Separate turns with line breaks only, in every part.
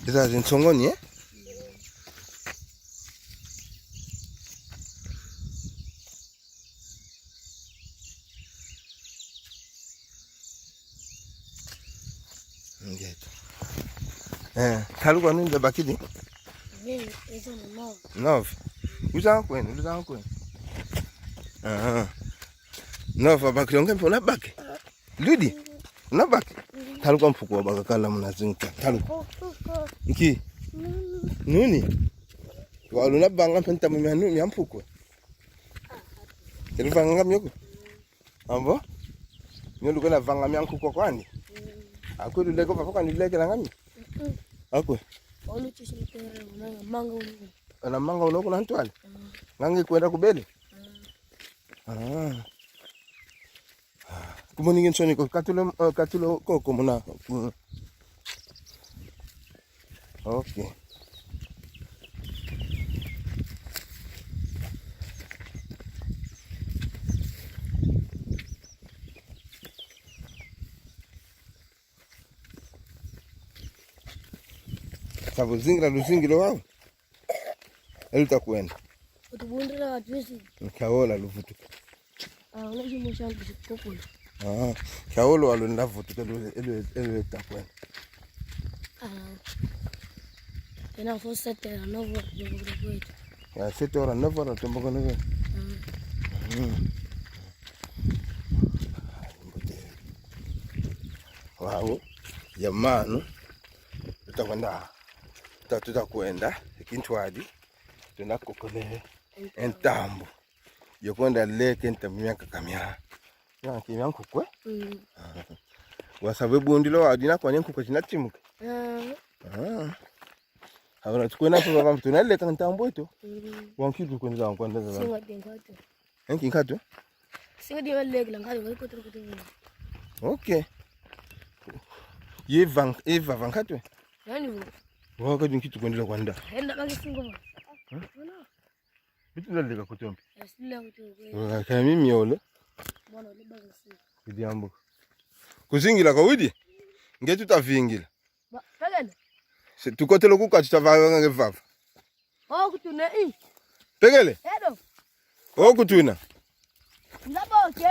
Eza zintsongoni Ngeto. Kaluka nini bakidi?
Eza na
9. Uza kwenu. 9 bakidi ongempo na baki. Ludi. Na baki. Kaluka mfuko bakakala munazinka. Kaluka. Iki. Nuni. Walu na banga penta mu mihanu myamfuko. Ele vanga myoko. Ambo? Nyolu kana vanga myankuko kwani? Aku dulu leko papa kan dulu leko langami. Aku.
Olu chisimtere manga ulo.
Ana manga ulo kuna ntwali. Ngangi kwenda kubele. Kumoni ngensoni ko katulo koko muna. Okay. Sabu zingira luzingilo wao. Elita kwenda.
Utubundira watuwezi.
Kaola luvutuka.
Unaji mshangu sikokula.
Kaolo walo ndavutuka elita kwenda.
Tena fosa tena novo kwetu.
Ya 7 horas 9 horas tumboka nige. Wao jamani tutakwenda ikintwadi tunakokole entambo yokonda leke entambo myaka kamya kimyanku kwe wasabe bundilo wadina kwa nyenku kwa chinatimuka Habana tukwenda kwa baba tunaleka entambo eto wankidu kwenda kwenda za
singa dengato
enki ngato
singa di leke langato ko kutu
okay Eva vankatwe
yani
waka dinkitu kwenda kwenda
henda baki singo ba
bitu daleka kutombe
asila kutombe
kaya mimi yole
bwana le baki singo
idiambo kuzingila kwa widi ngetu tavingila
pegele
tukotelo kukati tavanga ngevava
kutuna
pegele
edo
kutuna
ndaboke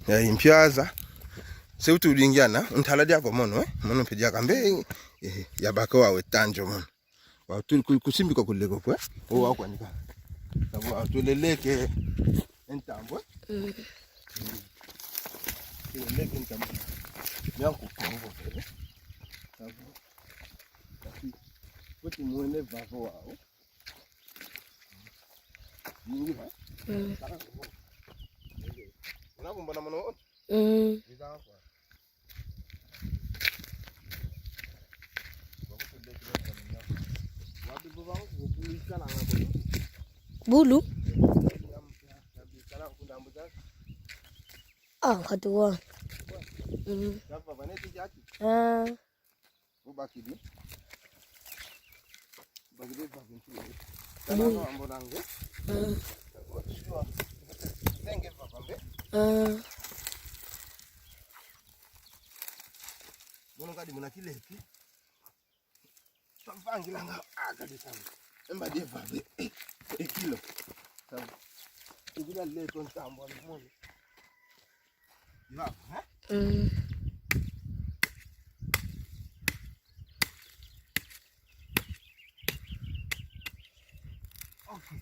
ya impyaza seutu ulingiana untala dyako mono mono pedia kambe ya bako wawe tanjo mono wa tu kusimbika kuleko kwe o wako nika sabu atuleleke entambo tuleleke entambo yangu kongo pele sabu kuti muone vavo wao nyingi ba unakumbana mono Nizakwa.
Bulu? Katuwa.
Ubakidi. Bagidi bakintu. Amborange. Tenge vapambe. Mono kadi muna kileki. Twavangilanga kabisa. Emba deva ekilo. Sawa. Ibila leto ntambo mono. Iva, Okay.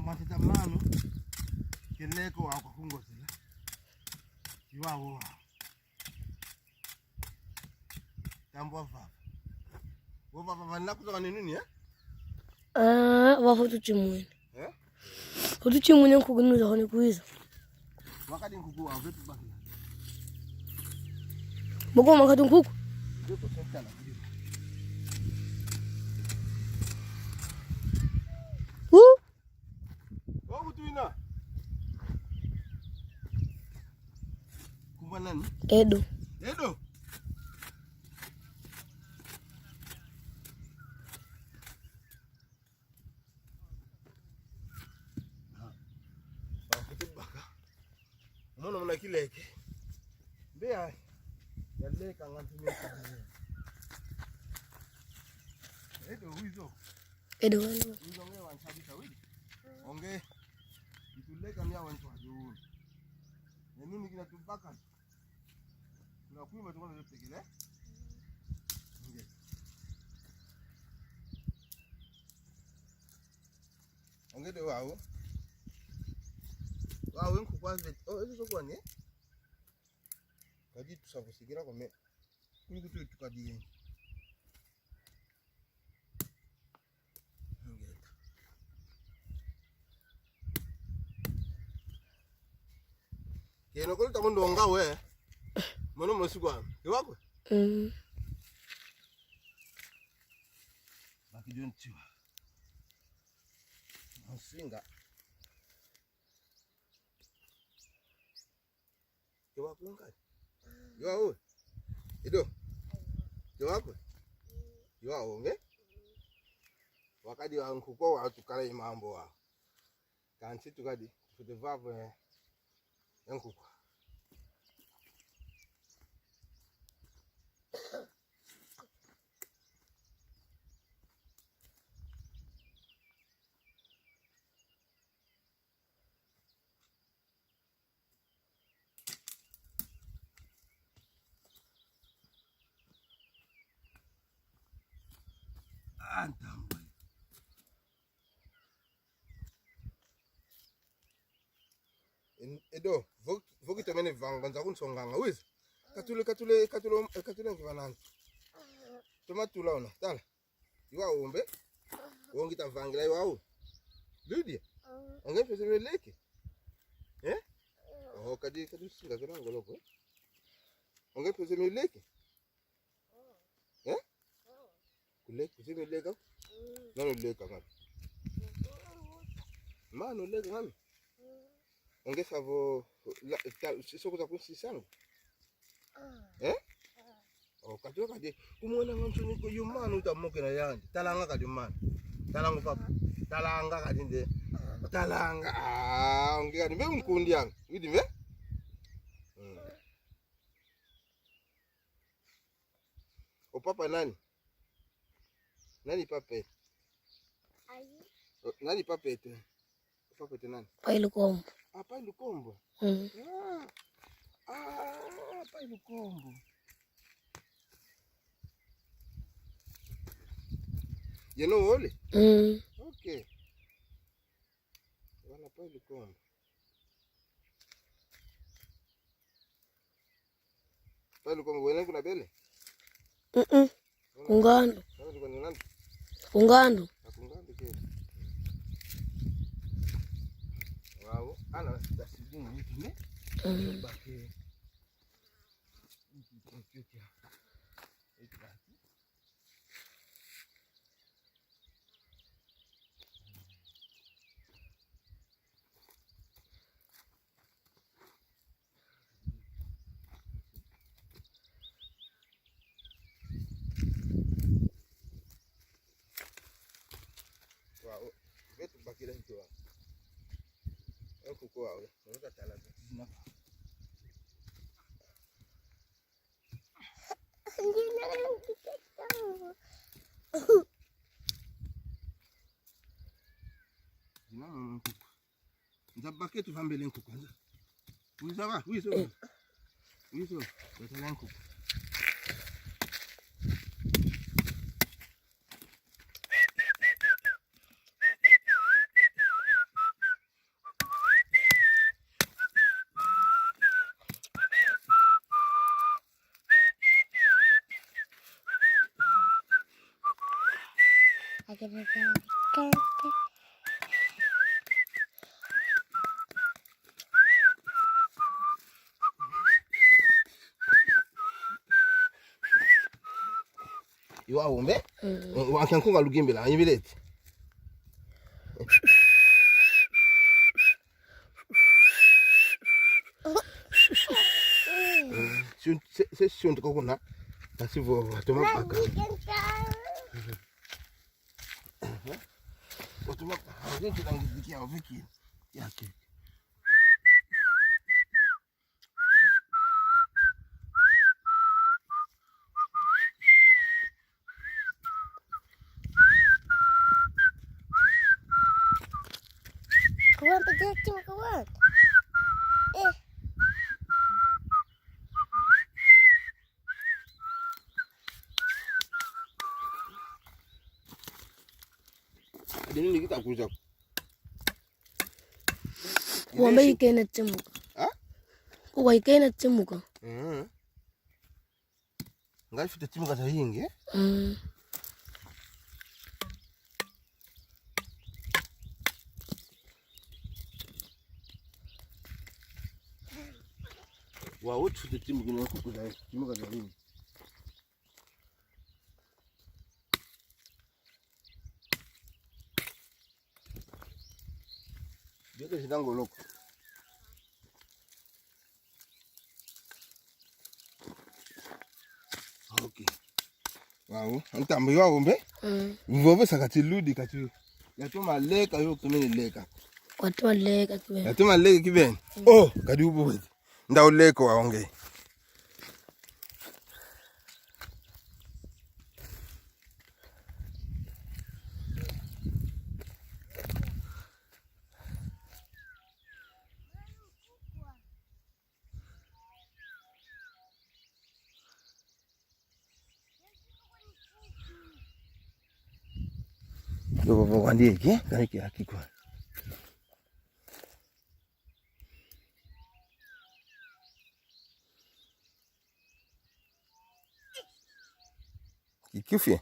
Matita mano keleko wako kungozela iwawo tambwa vava wova vava nakuza nini
wafutu chimwene futu chimwene kugunuza hone kuiza
Wakati nkuku wa vipi baki.
Mbona wakati nkuku?
Ndio sasa na video. Wao tuina. Kumba nani?
Edo.
Edo. Mwana mwana kileke. Mbea. Yaleka ngantumeka. Edo wizo.
Edo wangu.
Wizo ngwe wanchabisa wili. Onge. Ituleka mia wantu wajuu. Nini kina tubaka. Tunakuima tukona zote kile. Nge. Onge de wao. Wao wenku kwanza. Oh, hizo kwa ni? Kaji tusavusigira kwa me. Kuni kutu tukadiye. Keno kolo tamundo nga we. Mono mosigwa. Iwako? Bakijon tiwa. Osinga. Iwako ngai. Iwako. Edo. Iwako. Iwako nge. Wakadi wa nkuko wa tukala imambo wa. Kanchi tukadi kudevavu nkuko. Antambwe. Edo, voki temene vanga nza kunsonganga wizi. Katule nkivanani. Tomatula ona, tala. Iwa ombe. Wongi ta vangila iwa u. Lydia. Onge pese meleke. Eh? Oh, kadi singa kena ngolopo. Onge pese meleke. Eh? Kuleke pese meleka. Nano leka ngami. Mano leka ngami. Onge savo soko za kunsisangu. Eh? Oh, kadi umona ngamsuni ko yumano utamoke na yandi. Talanga kadi man. Talanga papa. Talanga kadi nde. Talanga. Ah, onge kadi mbe unkundi yangu. Widi me? O papa nani? Nani papete? Nani papete? Papete nani?
Pai Lukombo.
Ah, Pai Lukombo. Pai Lukombo. You know Ole? Okay. Wala Pai Lukombo. Pai Lukombo wena kuna bele?
Kungando. Kungando.
Kungando ke. Wow, ana dasidini hivi ne? Baki. Computer. Wow, vetu bakira hicho. Kuku wao, unaweza tala zina. Zina kuku. Nzabake tu vambele kuku kwanza. Ulizawa, wizo. Wizo, tala kuku. Iwa umbe. Wakankunga lugimbe la nyibileti. Se shuntu kokuna asivo atoma paka. Atoma paka. Gente langizikia oviki yake.
Kawan terjatuh kawan.
Nini kita kuja?
Kuamba ikena chemuka. Kuwa ikena chemuka.
Ngai fita chemuka sahingi. Wa wote fita chemuka na kukuza chemuka sahingi. Dia sedang golok. Okay. Wow, antambo yao mbe? Mvovo sakati ludi kati. Yatuma leka yo kumeni leka.
Watuma leka kibeni.
Yatuma leka kibeni. Oh, kadi ubo wedi. Nda uleko waonge. Yo wandi ki kaniki akikwa. Ikufie.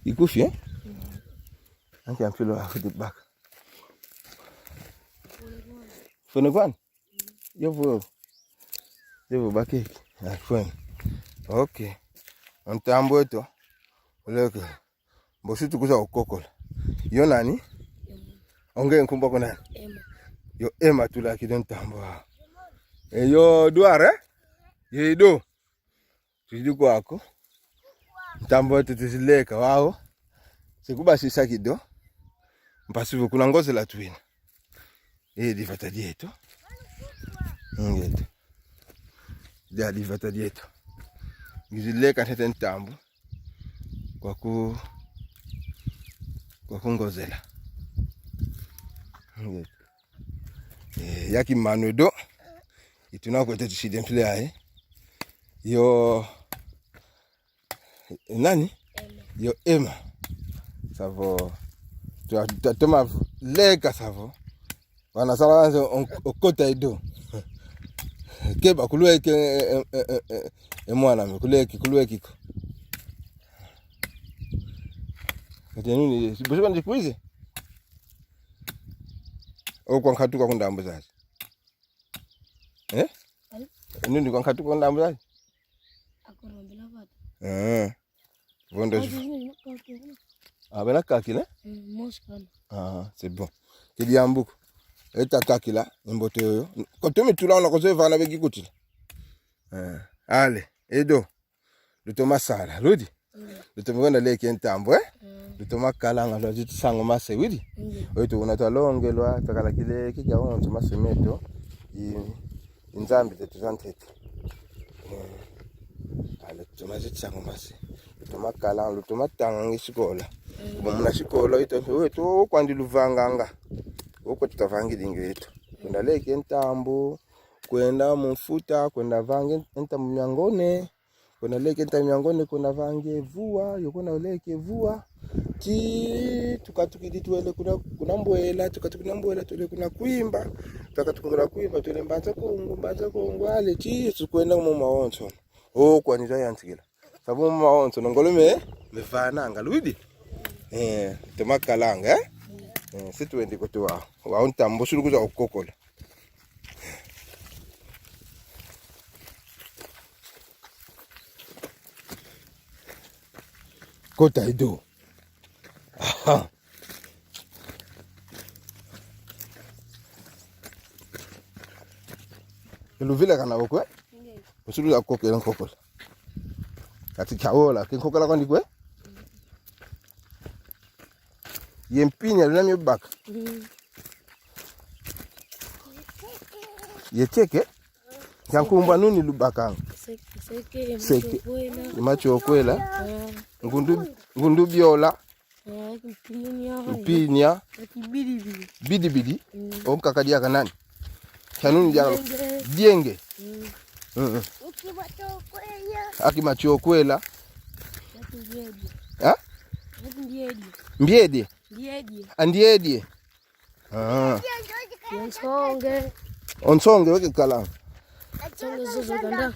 Ikufie? Anki amfilo afudi back. Fonogwan? Yo baki. Afwen. Okay. Antambo eto. Oleke. Bosi tukuza ukokola. Yo nani? Onge nkumba ko nani? Yo Emma tula kidon tamba. Yo duare? Ye do. Tujidi kwako. Tambo tutizileka wao. Sikuba sisa kido. Mpasivu kuna ngozi la twina. Divata dieto. Ngeto. Divata dieto. Gizileka tete ntambo. Kwa kungozela. Yaki manudo. Ituna kwa tetu shide mpile hae. Yo nani? Yo Emma. Savo. Tuatoma leka savo. Wana sawa anze okota ido. Keba kuluweke mwana me kuluweke ko. Kati nini? Bosiba ndikuize? Kwa nkatuka kwa ndambo zazi. Nini kwa nkatuka kwa ndambo zazi?
Akorambela vata.
Vondo. Bena kakila?
Moskala.
C'est bon. Kidi ambuko. Eta kakila mbote yoyo. Kotomi tulana ko zeva na begi kutila. Ale, edo. Lutoma sala, ludi. Lutoma kwenda leke ntambo Lutoma kalanga lo jitu sango mase widi. Oito unatalongelwa takala kile kija wonto masemeto. Inzambi zetu zantete. Ale tuma jitu sango mase. Lutoma kalanga lutoma tanga ngisikola. Bomuna shikola ito wetu kwandi luvanganga. Uko tutavangile ingeto. Kwenda leke ntambo, kwenda mfuta, kwenda vange ntambo nyangone. Kwenda leke ntambo nyangone kwenda vange vua, yokona leke vua. Tukatuki tuele kuna mbwela, tukatuki mbwela tuele kuna kuimba. Tukatuki kuimba tuele mbanza kongo ale tukwenda mu maonso. Kwa niza yantikila. Sabu mu maonso ngolome mefana ngaludi. Temakalanga situ wendi kutoa wa ntambo sulukuza ukokola. kota ido. Aha. Iluvile kana okwe? Usulu ya koke nkokola. Kati chaola kinkokola kwandi kwe? Yempini alunami baka. Yecheke? Kankumba nuni lubaka. Seke. Imacho okwela. Ngundu biola. Mpinya. Bidi. Omkakadia kanani? Kanuni dia dienge. Akimacho kwela. Ha? Mbiedi. Andiedi. Onsonge weke kala.
Zuzuganda.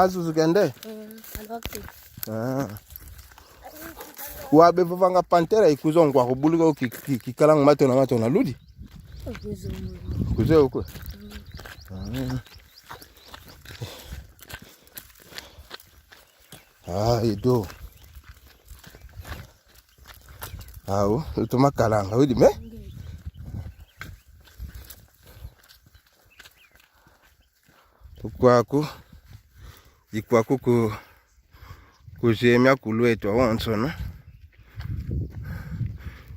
Zuzuganda. Wabe vanga pantera ikuzongwa kubuluka kikalang mato na ludi. Kuze uko. Ido. Awo, utuma kalanga widi me? Ikwaku kujemya kulwetwa wonso no.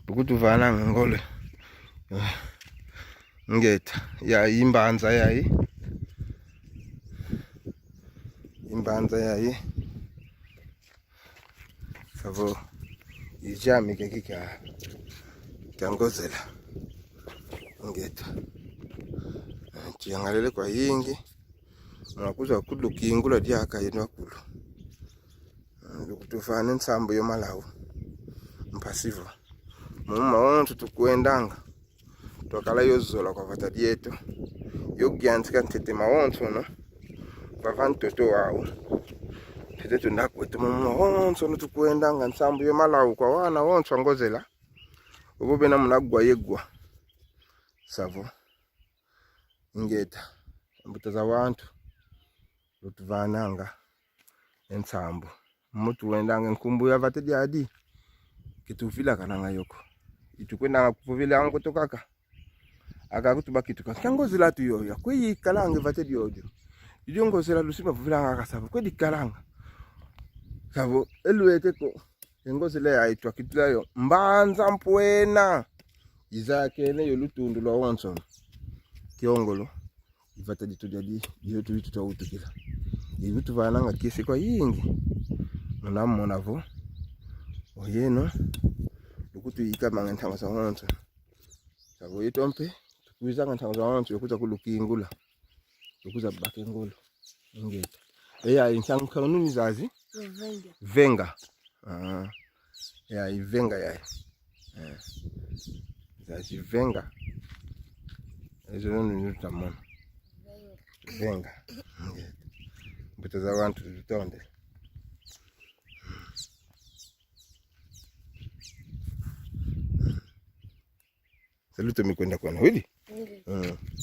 Ukutuvana ngole. Ngeta ya imbanza yayi. Savo ijami kekika kangozela. Ngeta. Tiangalele kwa yingi. Unakuza kulu kiingula diaka yenwa kulu. Ukutufana nsambo yo malawu. Mpasivo. Muma wontu tukuendanga. Twakala yozola kwa vata dieto. Yogiantika ntete mawontu no. Vavantoto wao. Tete ndakwetu muma wontu no tukuendanga nsambo yo malawu kwa wana wontu angozela. Ubobe na munagwa yegwa. Savo. Ngeta. Mbuta za wantu. Lutuvananga ensambo. Mutu wendanga nkumbu ya vate diadi. Kitufila kananga yoko. Itukwenda kupuvile ango tokaka. Akakutuba kituka. Kangozela tu yoyo. Kwe kalanga vate diodio. Ngozela lusima puvila anga savo. Kwe di kalanga. Savo eluete ko. Ngozela ya itwa kitula yo. Mbanza mpwena. Izakene yo lutundu lo wonson. Kiongolo. Ivata ditujadi yotu vitu tawutukila. Vitu vananga kisi kwa yingi. Muna vo. Oyeno. Lukutu yikama ngantanga sa wonso. Savo yitompe. Tukuiza ngantanga sa wonso yokuta kulukingula. Yokuza bakengolo. Ngeta. Eya inshangu kanuni zazi. Venga. Ya ivenga ya. Zazi venga. Ezo nunu nutamona. Venga. Mbuta za wantu tutonde. Saluto mikwenda kwa na wili?